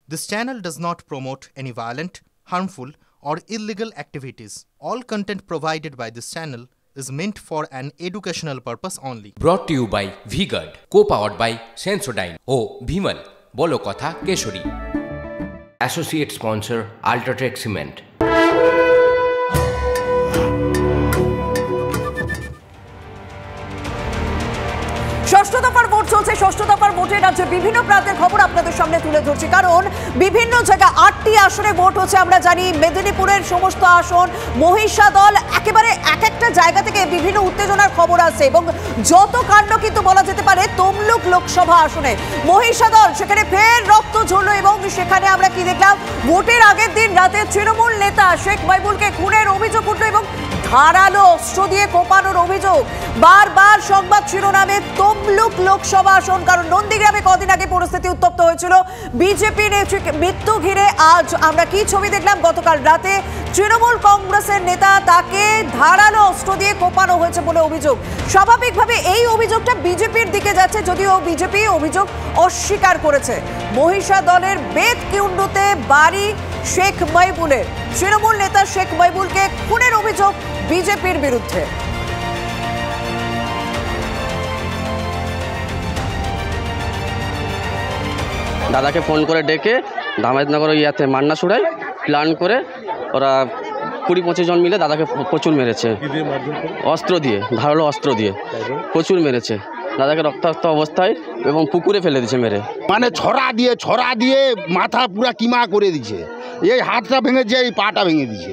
This channel does not promote any violent, harmful, or illegal activities. All content provided by this channel is meant for an educational purpose only. Brought to you by V-Guard, co-powered by Sensodyne O Bhimal, বলো কথা Keshari. Associate sponsor Ultratech Cement। ষষ্ঠ দফার vote চলছে। ষষ্ঠ দফার ভোটে রাজ্যের বিভিন্ন প্রান্তের খবর আপনাদের সামনে তুলে ধরছি, কারণ বিভিন্ন জায়গায় 8টি আসনে ভোট হচ্ছে। আমরা জানি মেদিনীপুরের সমস্ত আসন, মহিষাদল, একেবারে এক একটা জায়গা থেকে বিভিন্ন উত্তেজনার খবর আসছে এবং যত কাণ্ড কিন্তু বলা যেতে পারে তমলুক লোকসভা আসনে। মহিষাদল সেখানে ফের রক্ত ঝরল এবং সেখানে আমরা কি দেখলাম, ভোটের আগের দিন রাতে তৃণমূল নেতা শেখ মাইবুলকে খুনের অভিযোগ উঠল এবং ধারালো অস্ত্র দিয়ে কোপানোর অভিযোগ। বারবার সংবাদ শিরোনামে তমলুক লোকসভা আসন, কারণ নন্দীগ্রামে কদিন আগে পরিস্থিতি উত্তপ্ত হয়েছিল বিজেপি নেত্রীর মৃত্যু ঘিরে। আজ আমরা কি ছবি দেখলাম, গতকাল রাতে তৃণমূল কংগ্রেসের নেতা তাকে ধারালো অস্ত্র দিয়ে কোপানো হয়েছে বলে অভিযোগ। স্বাভাবিকভাবে এই অভিযোগটা বিজেপির দিকে যাচ্ছে, যদিও বিজেপি অভিযোগ অস্বীকার করেছে। মহিষাদলের বেতকুণ্ডুতে বাড়ি শেখ মাইবুলের। তৃণমূল নেতা শেখ মাইবুলকে খুনের অভিযোগ বিজেপির বিরুদ্ধে। দাদাকে ফোন করে ডেকে দামাজনগর ইয়াতে মান্নাসুড়ায় প্ল্যান করে ওরা 20-25 জন মিলে দাদাকে প্রচুর মেরেছে, অস্ত্র দিয়ে, ধারালো অস্ত্র দিয়ে প্রচুর মেরেছে দাদাকে, রক্তাক্ত অবস্থায় এবং পুকুরে ফেলে দিয়েছে মেরে। মানে ছড়া দিয়ে মাথা পুরা কিমা করে দিছে, এই হাতটা ভেঙেছে, এই পাটা ভেঙে দিছে,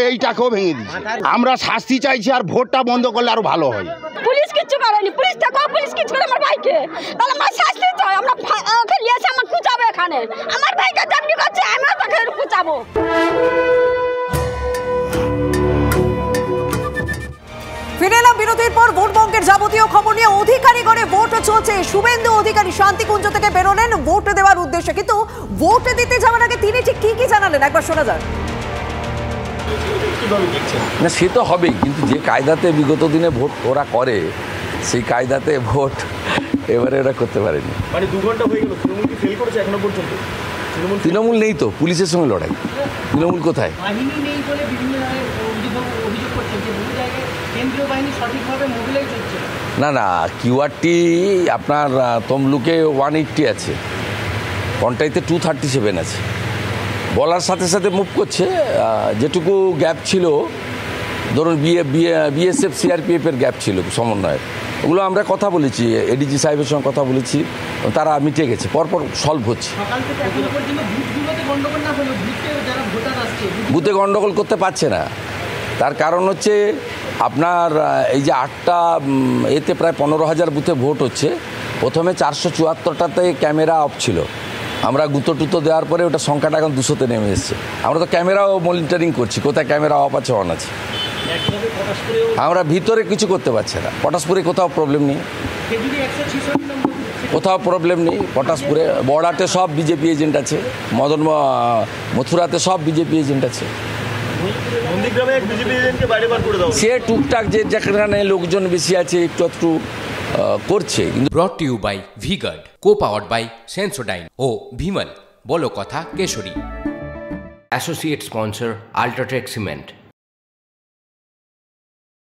এইটাকেও ভেঙে দিছে। আমরা শাস্তি চাইছি, আর ভোটটা বন্ধ করলে আরো ভালো হয়। পুলিশ কিচ্ছু করেনি, পুলিশ কিছু করে আমার ভাইকে, তাহলে আমার শাস্তি চাই। আমরা ওকে নিয়েছে, আমার কুচাবো এখানে, আমার ভাইকে চাকরি করছে, আমরা তাকে কুচাবো। ফিরে এলাম বিরতির পর। ভোট বঙ্কের যাবতীয় খবর নিয়ে অধিকারী করে ভোট চলছে। শুভেন্দু অধিকারী শান্তিকুঞ্জ থেকে বেরোলেন ভোট দেওয়ার উদ্দেশ্যে, কিন্তু ভোট দিতে যাওয়ার আগে তিনি ঠিক কি জানালেন একবার শোনা যাক। না, সে তো হবেই, কিন্তু যে কায়দাতে বিগত দিনে ভোট ওরা করে সেই কায়দাতে ভোট এবারে ওরা করতে পারেনি। মানে 2 ঘন্টা হয়ে গেল, তৃণমূল কি ফেল করেছে এখনো পর্যন্ত? তৃণমূল নেই তো, পুলিশের সঙ্গে লড়াই। তৃণমূল কোথায়? বাহিনী নেই বলে বিভিন্ন অভিযোগ করছেন যে বহু জায়গায় কেন্দ্রীয় বাহিনী সঠিকভাবে মোবিলাইজ হচ্ছে না। না, কিউআরটি আপনার তমলুকে 180 আছে, কন্টাইতে 237 আছে। বলার সাথে সাথে মুভ করছে। যেটুকু গ্যাপ ছিল, ধরুন বিএসএফ সিআরপিএফের গ্যাপ ছিল সমন্বয়ের, ওগুলো আমরা কথা বলেছি, এডিজি সাহেবের সঙ্গে কথা বলেছি, তারা মিটে গেছে, পরপর সলভ হচ্ছে। বুথে গণ্ডগোল করতে পারছে না, তার কারণ হচ্ছে আপনার এই যে 8টা এতে প্রায় 15,000 বুথে ভোট হচ্ছে। প্রথমে 474টাতে ক্যামেরা অফ ছিল, আমরা গুঁতো টুতো দেওয়ার পরে ওটা সংখ্যাটা এখন 200-তে নেমে এসছে। আমরা তো ক্যামেরাও মনিটরিং করছি, কোথায় ক্যামেরা অফ আছে অন আছে। আমরা ভিতরে কিছু করতে পারছি না। পটাশপুরে কোথাও প্রবলেম নেই, কোথাও প্রবলেম নেই। পটাশপুরে বড়াতে সব বিজেপি এজেন্ট আছে, মথুরাতে সব বিজেপি এজেন্ট আছে। সে টুকটাক যে যেখানে লোকজন বেশি আছে একটু করছে। Brought to you by V-Guard, co-powered by Sensodyne O Bhimal, বলো কথা Keshari. Associate sponsor Ultratech Cement।